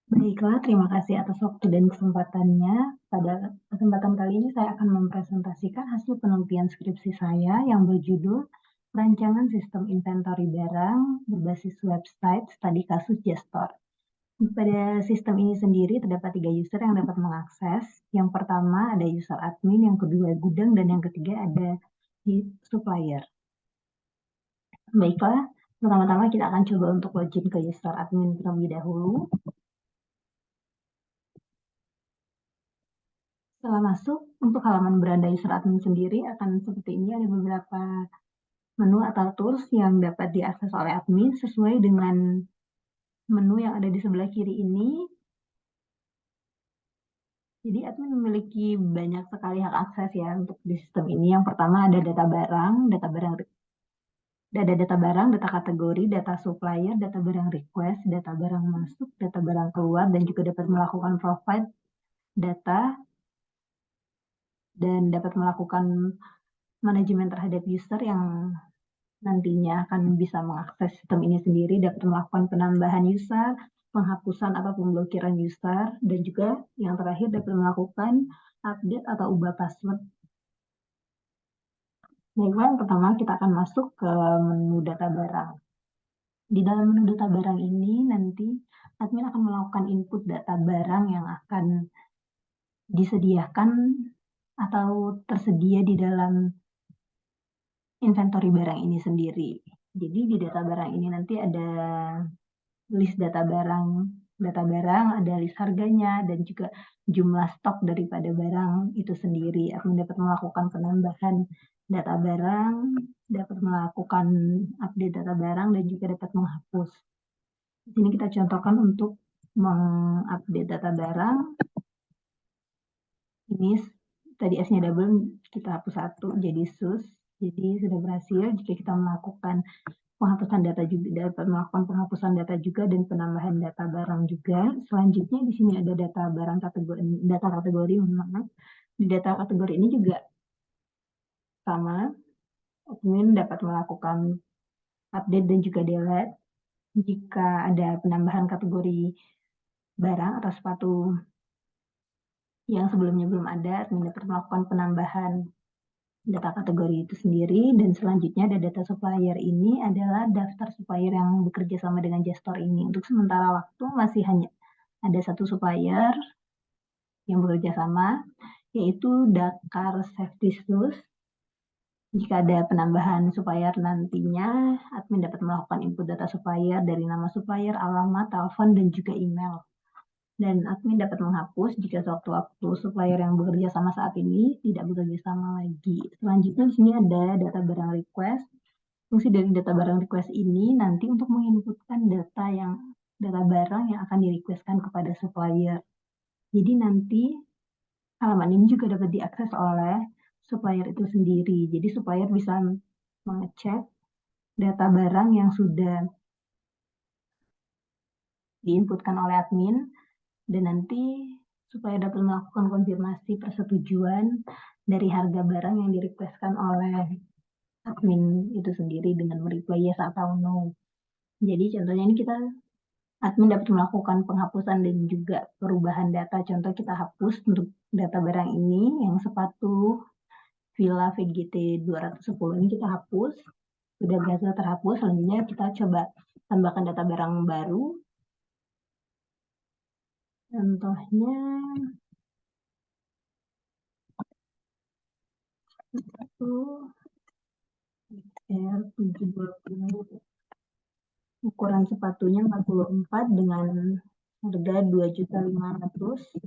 Baiklah, terima kasih atas waktu dan kesempatannya. Pada kesempatan kali ini saya akan mempresentasikan hasil penelitian skripsi saya yang berjudul Perancangan Sistem Inventory Barang berbasis website studi kasus Gestor. Pada sistem ini sendiri terdapat 3 user yang dapat mengakses. Yang pertama ada user admin, yang kedua gudang, dan yang ketiga ada supplier. Baiklah, pertama-tama kita akan coba untuk login ke user admin terlebih dahulu. Setelah masuk, untuk halaman beranda user admin sendiri akan seperti ini, ada beberapa menu atau tools yang dapat diakses oleh admin sesuai dengan menu yang ada di sebelah kiri ini. Jadi admin memiliki banyak sekali hak akses ya untuk di sistem ini. Yang pertama ada data barang, data kategori, data supplier, data barang request, data barang masuk, data barang keluar, dan juga dapat melakukan provide data dan dapat melakukan manajemen terhadap user yang nantinya akan bisa mengakses sistem ini sendiri, dapat melakukan penambahan user, penghapusan atau pemblokiran user, dan juga yang terakhir dapat melakukan update atau ubah password. Baiklah, yang pertama kita akan masuk ke menu data barang. Di dalam menu data barang ini nanti admin akan melakukan input data barang yang akan disediakan atau tersedia di dalam inventory barang ini sendiri. Jadi di data barang ini nanti ada list data barang, ada list harganya, dan juga jumlah stok daripada barang itu sendiri. Admin dapat melakukan penambahan data barang, dapat melakukan update data barang, dan juga dapat menghapus. Di sini kita contohkan untuk mengupdate data barang. Ini tadi S-nya double, kita hapus satu jadi sus. Jadi sudah berhasil. Jika kita melakukan penghapusan data juga, dapat melakukan penghapusan data juga dan penambahan data barang juga. Selanjutnya di sini ada data barang kategori, Di data kategori ini juga sama, admin dapat melakukan update dan juga delete jika ada penambahan kategori barang atau sepatu yang sebelumnya belum ada. Admin dapat melakukan penambahan data kategori itu sendiri. Dan selanjutnya ada data supplier. Ini adalah daftar supplier yang bekerja sama dengan Gestor ini. Untuk sementara waktu masih hanya ada satu supplier yang bekerja sama, yaitu Dakar Safety Shoes. Jika ada penambahan supplier nantinya, admin dapat melakukan input data supplier dari nama supplier, alamat, telepon, dan juga email. Dan admin dapat menghapus jika sewaktu-waktu supplier yang bekerja sama saat ini tidak bekerja sama lagi. Selanjutnya di sini ada data barang request. Fungsi dari data barang request ini nanti untuk menginputkan data barang yang akan di-requestkan kepada supplier. Jadi nanti halaman ini juga dapat diakses oleh supplier itu sendiri. Jadi supplier bisa mengecek data barang yang sudah diinputkan oleh admin, dan nanti supaya dapat melakukan konfirmasi persetujuan dari harga barang yang di-requestkan oleh admin itu sendiri dengan mereply yes atau no. Jadi contohnya ini admin dapat melakukan penghapusan dan juga perubahan data. Contoh kita hapus untuk data barang ini, yang sepatu Villa VGT 210 ini kita hapus. Sudah berhasil terhapus. Selanjutnya kita coba tambahkan data barang baru. Contohnya itu R720. Ukuran sepatunya 44 dengan harga 2.500.000.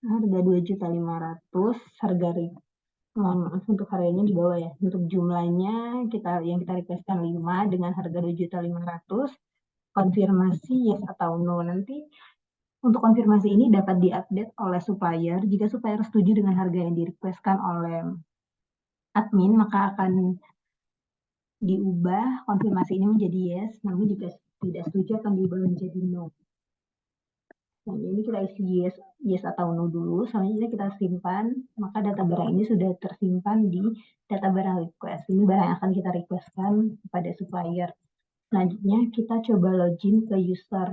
Harga 2.500.000, untuk harganya di bawah ya. Untuk jumlahnya yang kita requestkan 5 dengan harga 2.500.000. Konfirmasi yes atau no. Nanti untuk konfirmasi ini dapat diupdate oleh supplier. Jika supplier setuju dengan harga yang di-requestkan oleh admin, maka akan diubah konfirmasi ini menjadi yes. Namun jika tidak setuju akan diubah menjadi no. Nah, ini kita isi yes atau no dulu. Selanjutnya kita simpan. Maka data barang ini sudah tersimpan di data barang request. Ini barang yang akan kita requestkan kepada supplier. Selanjutnya kita coba login ke user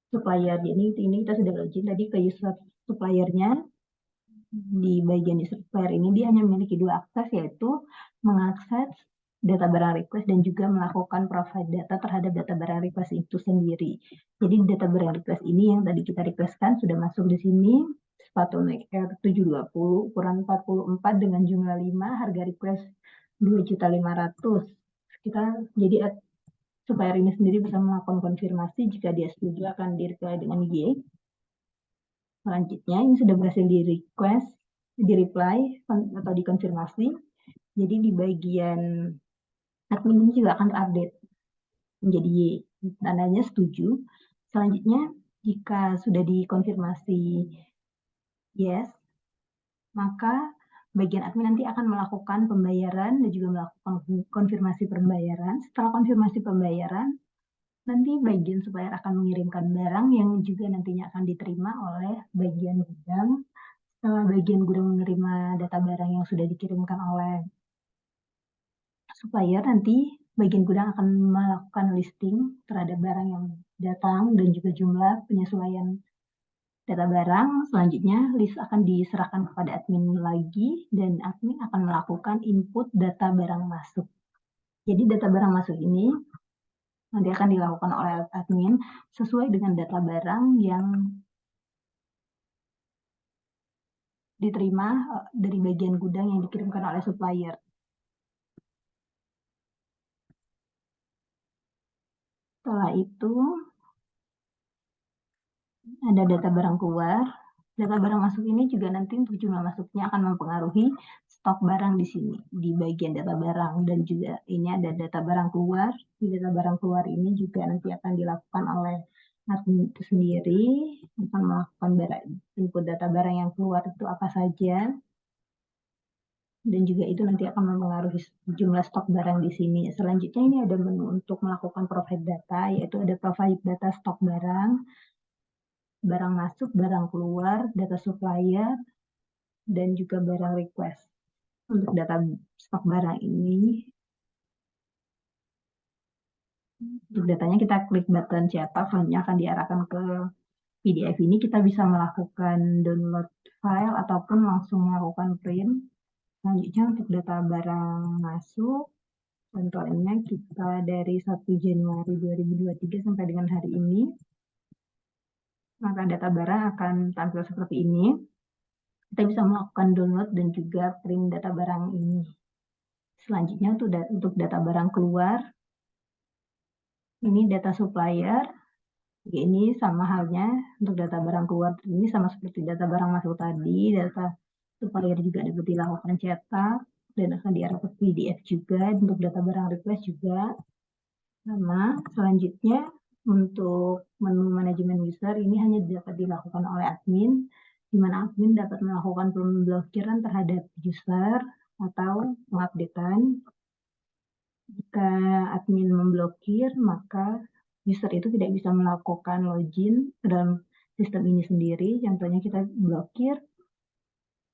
supplier. Ini kita sudah login tadi ke user suppliernya. Di bagian user supplier ini dia hanya memiliki dua akses, yaitu mengakses data barang request dan juga melakukan provide data terhadap data barang request itu sendiri. Jadi data barang request ini yang tadi kita requestkan sudah masuk di sini. Sepatu Nike Air 720 ukuran 44 dengan jumlah 5, harga request 2.500.000. Jadi supplier ini sendiri bisa melakukan konfirmasi. Jika dia setuju akan di-reply dengan Y. Selanjutnya ini sudah berhasil di request, di reply atau dikonfirmasi. Jadi di bagian admin ini juga akan terupdate menjadi Y, tandanya setuju. Selanjutnya jika sudah dikonfirmasi yes, maka bagian admin nanti akan melakukan pembayaran dan juga melakukan konfirmasi pembayaran. Setelah konfirmasi pembayaran, nanti bagian supplier akan mengirimkan barang yang juga nantinya akan diterima oleh bagian gudang. Setelah bagian gudang menerima data barang yang sudah dikirimkan oleh supplier, nanti bagian gudang akan melakukan listing terhadap barang yang datang dan juga jumlah penyesuaian data barang. Selanjutnya list akan diserahkan kepada admin lagi dan admin akan melakukan input data barang masuk. Jadi data barang masuk ini nanti akan dilakukan oleh admin sesuai dengan data barang yang diterima dari bagian gudang yang dikirimkan oleh supplier. Setelah itu ada data barang keluar. Data barang masuk ini juga nanti untuk jumlah masuknya akan mempengaruhi stok barang di sini, di bagian data barang. Dan juga ini ada data barang keluar. Di data barang keluar ini juga nanti akan dilakukan oleh admin itu sendiri, akan melakukan input data barang yang keluar itu apa saja. Dan juga itu nanti akan mempengaruhi jumlah stok barang di sini. Selanjutnya ini ada menu untuk melakukan provide data, yaitu ada provide data stok barang masuk, barang keluar, data supplier, dan juga barang request. Untuk data stok barang ini, untuk datanya kita klik button cetak, filenya akan diarahkan ke PDF ini. Kita bisa melakukan download file ataupun langsung melakukan print. Selanjutnya untuk data barang masuk, contohnya kita dari 1 Januari 2023 sampai dengan hari ini, maka data barang akan tampil seperti ini. Kita bisa melakukan download dan juga print data barang ini. Selanjutnya untuk data barang keluar, ini data supplier. Ini sama halnya untuk data barang keluar ini sama seperti data barang masuk tadi. Data supplier juga dapat dilakukan cetak dan akan diarah ke PDF juga. Untuk data barang request juga sama. Selanjutnya untuk menu manajemen user ini hanya dapat dilakukan oleh admin, di mana admin dapat melakukan pemblokiran terhadap user atau pengupdatean. Jika admin memblokir, maka user itu tidak bisa melakukan login ke dalam sistem ini sendiri. Contohnya kita blokir,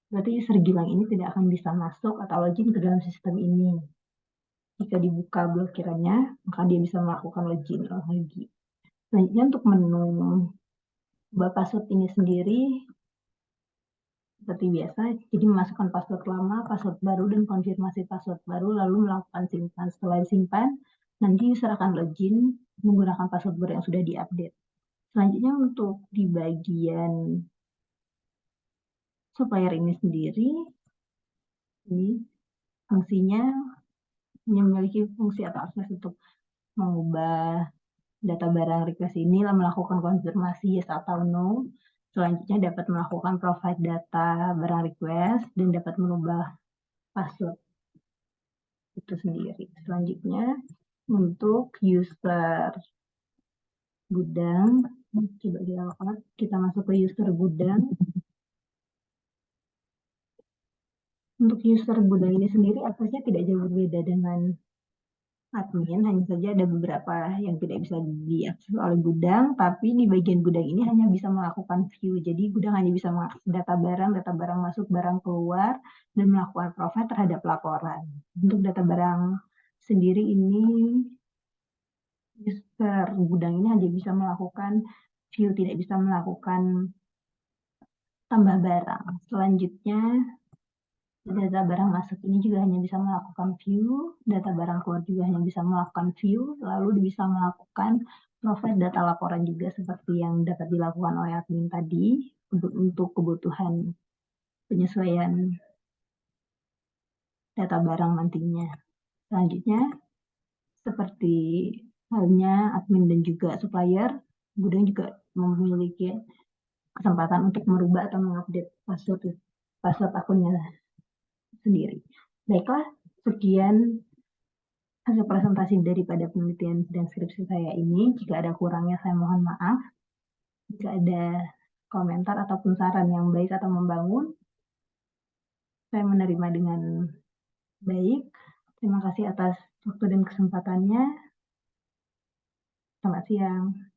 berarti user Gilang ini tidak akan bisa masuk atau login ke dalam sistem ini. Jika dibuka blokirannya, maka dia bisa melakukan login lagi. Selanjutnya untuk menu ubah password ini sendiri, seperti biasa, jadi memasukkan password lama, password baru, dan konfirmasi password baru, lalu melakukan simpan. Setelah disimpan, nanti user akan login menggunakan password baru yang sudah diupdate. Selanjutnya untuk di bagian supplier ini sendiri, ini fungsinya memiliki fungsi atau akses untuk mengubah data barang request ini, lalu melakukan konfirmasi yes atau no. Selanjutnya dapat melakukan provide data barang request dan dapat merubah password itu sendiri. Selanjutnya untuk user gudang, coba kita masuk ke user gudang. Untuk user gudang ini sendiri aksesnya tidak jauh berbeda dengan admin, hanya saja ada beberapa yang tidak bisa diakses oleh gudang, tapi di bagian gudang ini hanya bisa melakukan view. Jadi gudang hanya bisa mengakses data barang masuk, barang keluar, dan melakukan provide terhadap laporan. Untuk data barang sendiri ini user gudang ini hanya bisa melakukan view, tidak bisa melakukan tambah barang. Selanjutnya, data barang masuk ini juga hanya bisa melakukan view, data barang keluar juga hanya bisa melakukan view, lalu bisa melakukan provide data laporan juga seperti yang dapat dilakukan oleh admin tadi untuk kebutuhan penyesuaian data barang nantinya. Selanjutnya, seperti halnya admin dan juga supplier, Gudang juga memiliki kesempatan untuk merubah atau mengupdate password akunnya sendiri. Baiklah, sekian hasil presentasi daripada penelitian dan skripsi saya ini. Jika ada kurangnya saya mohon maaf. Jika ada komentar ataupun saran yang baik atau membangun, saya menerima dengan baik. Terima kasih atas waktu dan kesempatannya. Selamat siang.